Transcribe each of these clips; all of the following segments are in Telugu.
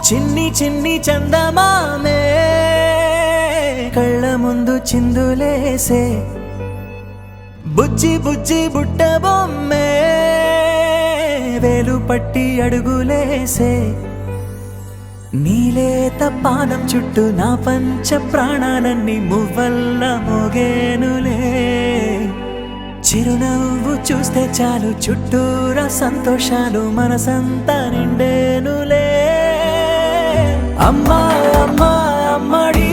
చిన్ని చిన్ని చందమామే కళ్ళ ముందు చిందులేసే బుజ్జి బుజ్జి బుట్ట బొమ్మే వేలు పట్టి అడుగులేసే నీలేత పాదం చుట్టూ నా పంచ ప్రాణాలన్నీ మువ్వల్ల మోగేనులే చిరునవ్వు చూస్తే చాలు చుట్టూరా సంతోషాలు మనసంతా నిండేనులే అమ్మా అమ్మా అమ్మడి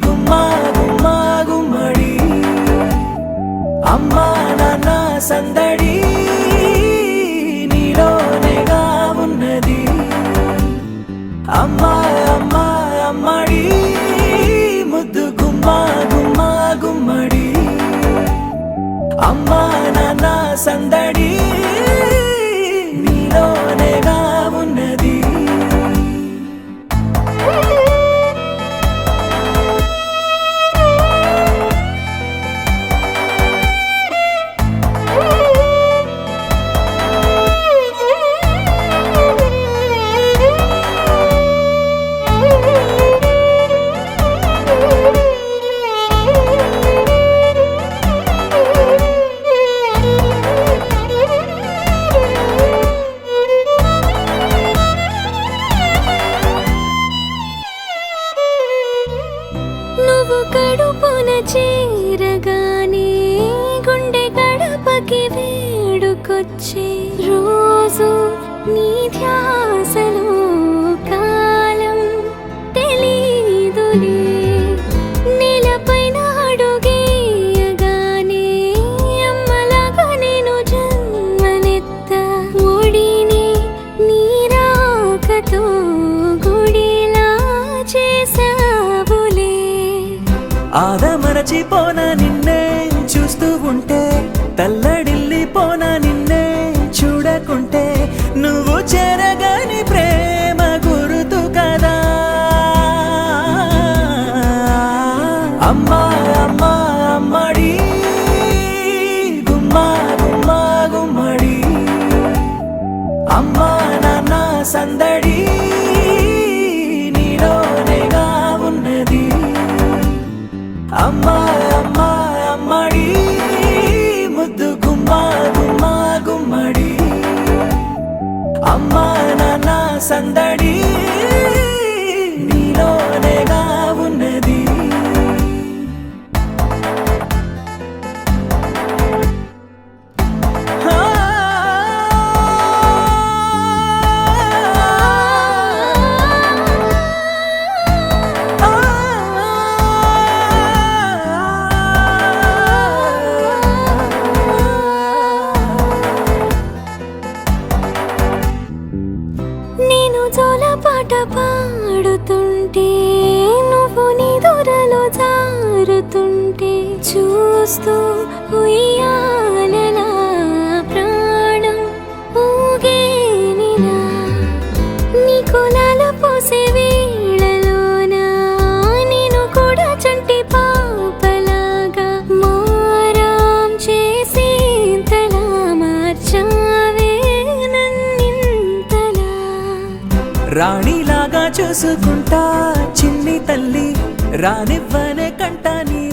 గుమ్మా గుమ్మా గుమ్మడి అమ్మా నాన్న సందడి నీలోనేగా ఉన్నది అమ్మా అమ్మా అమ్మడి ముద్దు గుమ్మా గుమ్మా గుమ్మడి అమ్మా నాన్న సందడి నీలోనేగా ఉన్నది కడుపున చేరగానే గుండె గడపకి వేడుకొచ్చే రోజు నీ ధ్యాసలో కాలం తెలీదులే నేలపైన అడుగేయగానే అమ్మలాగా నేను జన్మనెత్త ఒడిని నీ రాకతో గుడిలా చేసావులే ఆదమరచిపోనా నిన్నే చూస్తూ ఉంటే తల్లడిల్లిపోనా నిన్నే చూడకుంటే నువ్వు చెరగని ప్రేమ గుర్తు కదా అమ్మా అమ్మా అమ్మడి గుమ్మా గుమ్మా గుమ్మడి అమ్మా నాన్న సందడి నీలోనేగా ఉన్నది అమ్మా అమ్మా అమ్మడి ముద్దు గుమ్మా గుమ్మా గుమ్మడి అమ్మా నాన్న సందడి నీలోనేగా ఉన్నది పాట పాడుతుంటే నువ్వు నీ దూరలో జారుతుంటే చూస్తూ ఉయ్యాలలా ప్రాణం ఊగేనిలా నీ కులాల పోసే వేళలోన నేను కూడా చంటి పాపలాగా మారాం చేసేంతలా మార్చావే నన్నింతలా రాణిలాగా చూసుకుంటా చిన్ని తల్లి రానివ్వనే కంటాని